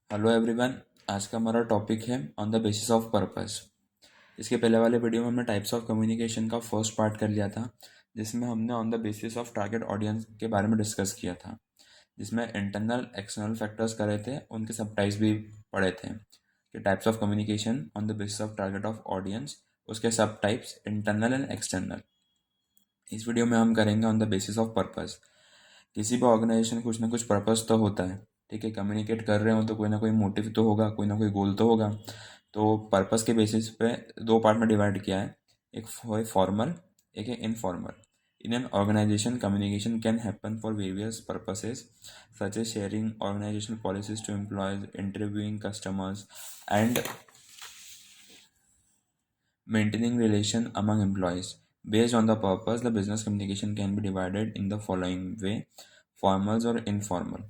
Hello everyone. आज का हमारा टॉपिक है on the basis of purpose. इसके पहले वाले वीडियो में हमने टाइप्स ऑफ कम्युनिकेशन का फर्स्ट पार्ट कर लिया था, जिसमें हमने on the basis of target audience के बारे में डिस्कस किया था, जिसमें इंटरनल एक्सटर्नल फैक्टर्स करे थे, उनके सब टाइप्स भी पढ़े थे कि types of communication on the basis of target of audience, उसके सब टाइप्स इंटरनल एंड एक्सटर्नल। इस वीडियो में हम करेंगे on the basis of purpose. किसी भी ऑर्गेनाइजेशन कुछ ना कुछ पर्पस तो होता है, ठीक है। कम्युनिकेट कर रहे हो तो कोई ना कोई मोटिव तो होगा, कोई ना कोई गोल तो होगा। तो पर्पस के बेसिस पे दो पार्ट में डिवाइड किया है, एक है फॉर्मल, एक है informal. In an organisation communication can happen for various purposes such as sharing organisational policies to employees, interviewing customers and maintaining relation among employees. Based on the purpose, the business communication can be divided in the following way: formals और informal.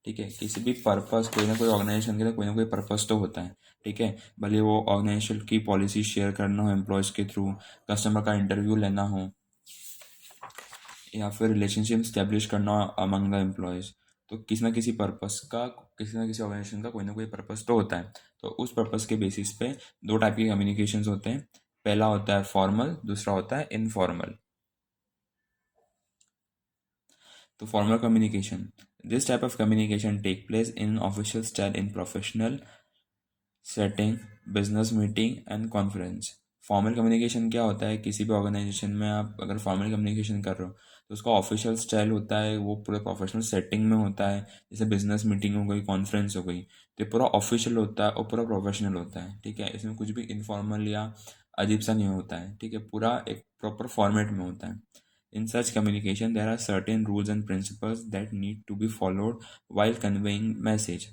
ठीक है, किसी भी purpose, कोई ना कोई organisation के लिए कोई ना कोई पर्पस तो होता है, ठीक है। भले वो ऑर्गेनाइजेशन की पॉलिसी शेयर करना हो एम्प्लॉयज़ के थ्रू, कस्टमर का इंटरव्यू लेना हो, या फिर रिलेशनशिप स्टैब्लिश करना अमंग द एम्प्लॉयज़। तो किसी ना किसी पर्पस का, किसी ना किसी ऑर्गेनाइजेशन का कोई ना कोई पर्पस तो होता है। तो उस पर्पस के बेसिस पे दो टाइप के कम्युनिकेशंस होते हैं। पहला होता है फॉर्मल, दूसरा होता है इनफॉर्मल। तो formal communication, this type of communication take place in official style in professional setting, business meeting and conference. Formal communication क्या होता है, किसी भी ऑर्गेनाइजेशन में आप अगर फॉर्मल कम्युनिकेशन कर रहे हो तो उसका ऑफिशियल स्टाइल होता है, वो पूरे प्रोफेशनल सेटिंग में होता है। जैसे बिजनेस मीटिंग हो गई, कॉन्फ्रेंस हो गई, तो ये पूरा ऑफिशियल होता है और पूरा प्रोफेशनल होता है, ठीक है। इसमें कुछ भी इनफॉर्मल या अजीब सा नहीं होता है, ठीक है। पूरा एक प्रॉपर फॉर्मेट में होता है। In such communication there are certain rules and principles that need to be followed while conveying message.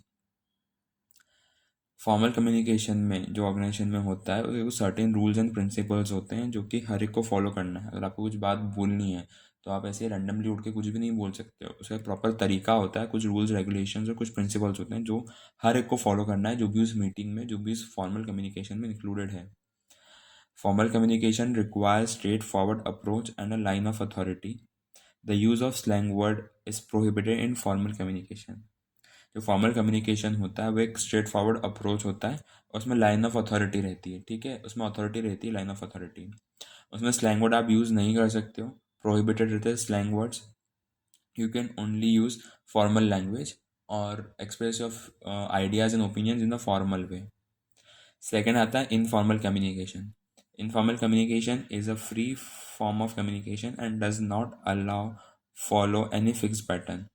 Formal communication में जो ऑर्गेनाइजेशन में होता है उसके कुछ सर्टेन रूल्स एंड प्रिंसिपल्स होते हैं जो कि हर एक को फॉलो करना है। अगर आपको कुछ बात बोलनी है तो आप ऐसे रैंडमली उठ के कुछ भी नहीं बोल सकते हो, उसका एक प्रॉपर तरीका होता है, कुछ रूल्स रेगुलेशंस और कुछ प्रिंसिपल्स होते हैं जो हर एक को फॉलो करना है, जो भी उस मीटिंग में, जो भी उस फॉर्मल कम्युनिकेशन में इंक्लूडेड है। Formal communication requires straight forward approach and a line of authority. The use of slang word is prohibited in formal communication. जो फॉर्मल कम्युनिकेशन होता है वो एक स्ट्रेट फॉरवर्ड अप्रोच होता है और उसमें लाइन ऑफ अथॉरिटी रहती है, ठीक है। उसमें अथॉरिटी रहती है, लाइन ऑफ अथॉरिटी। उसमें स्लैंग वर्ड आप यूज़ नहीं कर सकते हो, प्रोहिबिटेड रहते हैं slang words. You can only use formal language और express your ideas and opinions in the formal way. Second आता है informal communication. Informal communication is a free form of communication and does not allow follow any fix pattern.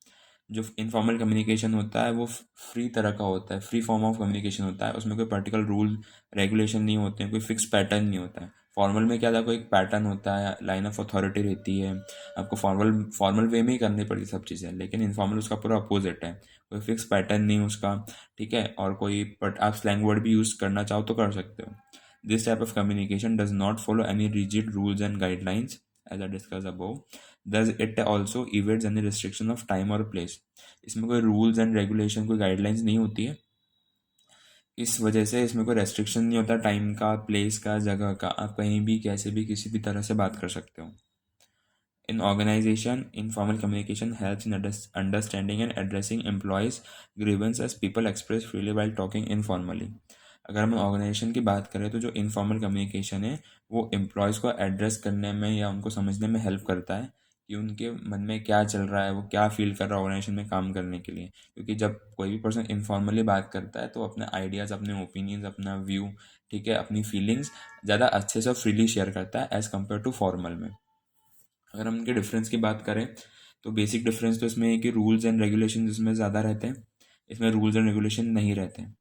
जो informal communication होता है वो free तरह का होता है, फ्री फॉर्म ऑफ कम्युनिकेशन होता है। उसमें कोई पर्टिकुलर रूल रेगुलेशन नहीं होते हैं, कोई फिक्स पैटर्न नहीं होता है। फॉर्मल में क्या था, कोई एक पैटर्न होता है, लाइन ऑफ अथॉरिटी रहती है, आपको फॉर्मल फॉर्मल वे में ही करनी पड़ती सब चीज़ें। लेकिन इनफॉर्मल उसका पूरा अपोजिट है, कोई फिक्स पैटर्न नहीं उसका, ठीक है। और कोई बट आप स्लैंग वर्ड भी यूज़ करना चाहो तो कर सकते हो। This type of communication does not follow any rigid rules and guidelines as I discuss above. Does it also evades any restriction of time or place। इसमें कोई रूल्स एंड रेगुलेशन, कोई गाइडलाइंस नहीं होती है, इस वजह से इसमें कोई रेस्ट्रिक्शन नहीं होता टाइम का, प्लेस का, जगह का। आप कहीं भी कैसे भी किसी भी तरह से बात कर सकते हो। In organisation informal communication helps in understanding and addressing employees grievances as people express freely while talking informally. अगर हम ऑर्गेनाइजेशन की बात करें तो जो इनफॉर्मल कम्युनिकेशन है वो एम्प्लॉयज़ को एड्रेस करने में या उनको समझने में हेल्प करता है कि उनके मन में क्या चल रहा है, वो क्या फील कर रहा है ऑर्गेनाइजेशन में काम करने के लिए। क्योंकि जब कोई भी पर्सन इनफॉर्मली बात करता है तो अपने आइडियाज़, अपने ओपिनियंस, अपना व्यू, ठीक है, अपनी फीलिंग्स ज़्यादा अच्छे से फ्रीली शेयर करता है एज़ कम्पेयर टू फॉर्मल में। अगर हम इनके डिफरेंस की बात करें तो बेसिक डिफरेंस तो इसमें है कि रूल्स एंड रेगुलेशन इसमें ज़्यादा रहते हैं, इसमें रूल्स एंड रेगुलेशन नहीं रहते हैं।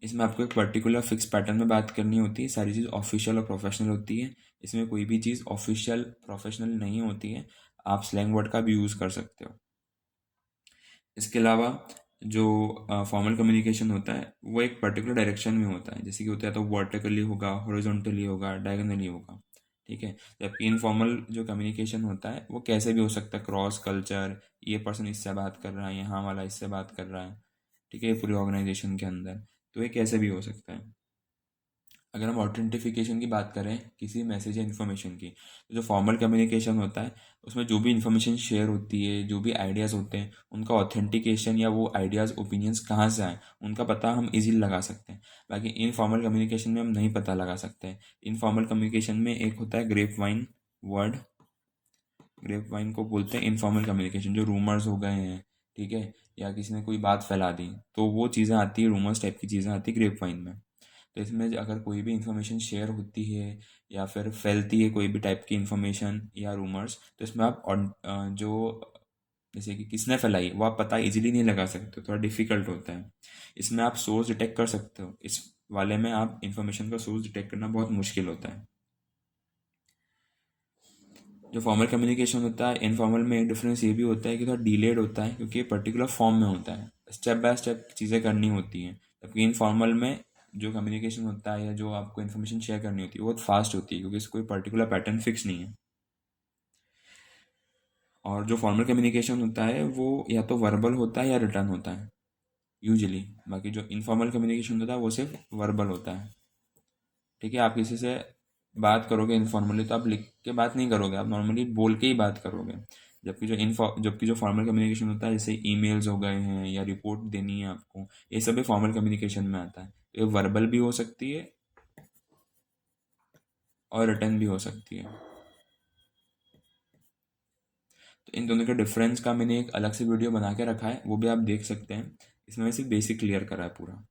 इसमें आपको एक पर्टिकुलर फिक्स पैटर्न में बात करनी होती है, सारी चीज़ ऑफिशियल और प्रोफेशनल होती है। इसमें कोई भी चीज़ ऑफिशियल प्रोफेशनल नहीं होती है, आप स्लैंग वर्ड का भी यूज़ कर सकते हो। इसके अलावा जो फॉर्मल कम्युनिकेशन होता है वो एक पर्टिकुलर डायरेक्शन में होता है, जैसे कि होता है तो वर्टिकली होगा, हॉरिजॉन्टली होगा, डायगोनली होगा, ठीक है। जबकि इनफॉर्मल जो कम्युनिकेशन होता है वो कैसे भी हो सकता है, क्रॉस कल्चर, ये पर्सन इससे बात कर रहा है, यहाँ वाला इससे बात कर रहा है, ठीक है, पूरी ऑर्गेनाइजेशन के अंदर, तो ये कैसे भी हो सकता है। अगर हम ऑथेंटिफिकेशन की बात करें किसी मैसेज या इन्फॉर्मेशन की, तो जो फॉर्मल कम्युनिकेशन होता है उसमें जो भी इन्फॉर्मेशन शेयर होती है, जो भी आइडियाज़ होते हैं, उनका ऑथेंटिकेशन या वो आइडियाज़ ओपिनियंस कहाँ से आए, उनका पता हम इजीली लगा सकते हैं। बाकी इनफॉर्मल कम्युनिकेशन में हम नहीं पता लगा सकते हैं। इनफॉर्मल कम्युनिकेशन में एक होता है grapevine word, grapevine को बोलते हैं इनफॉर्मल कम्युनिकेशन। जो रूमर्स हो गए हैं, ठीक है, या किसी ने कोई बात फैला दी, तो वो चीज़ें आती है, रूमर्स टाइप की चीज़ें आती है ग्रेप वाइन में। तो इसमें अगर कोई भी इंफॉर्मेशन शेयर होती है या फिर फैलती है कोई भी टाइप की इंफॉर्मेशन या रूमर्स, तो इसमें आप जो जैसे कि किसने फैलाई वो आप पता इजीली नहीं लगा सकते, थोड़ा डिफिकल्ट होता है। इसमें आप सोर्स डिटेक्ट कर सकते हो, इस वाले में आप इंफॉर्मेशन का सोर्स डिटेक्ट करना बहुत मुश्किल होता है। जो फॉर्मल कम्युनिकेशन होता है, इनफॉर्मल में एक डिफरेंस ये भी होता है कि थोड़ा डिलेड होता है, क्योंकि ये पर्टिकुलर फॉर्म में होता है, स्टेप बाय स्टेप चीज़ें करनी होती हैं। जबकि इनफॉर्मल में जो कम्युनिकेशन होता है या जो आपको इन्फॉर्मेशन शेयर करनी होती है वो बहुत फास्ट होती है, क्योंकि इसका कोई पर्टिकुलर पैटर्न फिक्स नहीं है। और जो फॉर्मल कम्युनिकेशन होता है वो या तो वर्बल होता है या रिटर्न होता है यूजली। बाकी जो इनफॉर्मल कम्युनिकेशन होता है वो सिर्फ वर्बल होता है। ठीक है, आप किसी से बात करोगे इनफॉर्मली तो आप लिख के बात नहीं करोगे, आप नॉर्मली बोल के ही बात करोगे। जबकि जो फॉर्मल कम्युनिकेशन होता है, जैसे ईमेल्स हो गए हैं या रिपोर्ट देनी है आपको, ये सभी फॉर्मल कम्युनिकेशन में आता है। ये वर्बल भी हो सकती है और रिटर्न भी हो सकती है। तो इन दोनों के डिफरेंस का मैंने एक अलग से वीडियो बना के रखा है, वो भी आप देख सकते हैं। इसमें मैं सिर्फ बेसिक क्लियर करा है पूरा।